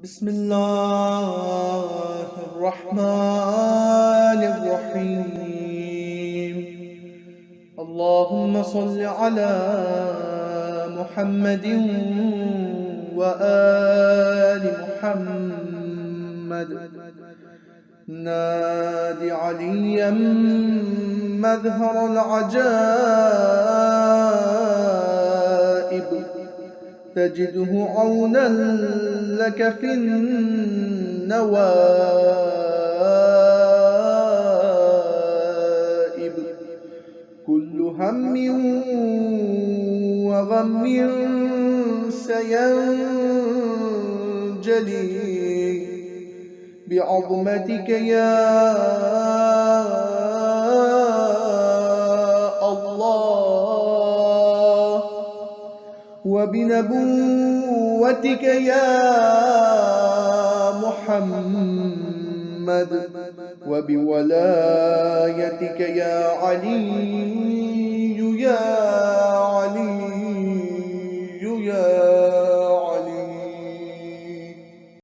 بسم الله الرحمن الرحيم. اللهم صل على محمد وآل محمد. نادي عليا مظهر العجائب، تجده عونا لك في النوائب. كل هم وغم سينجلي بعظمتك يا الله، وبنبوتك يا محمد، وبولايتك يا علي يا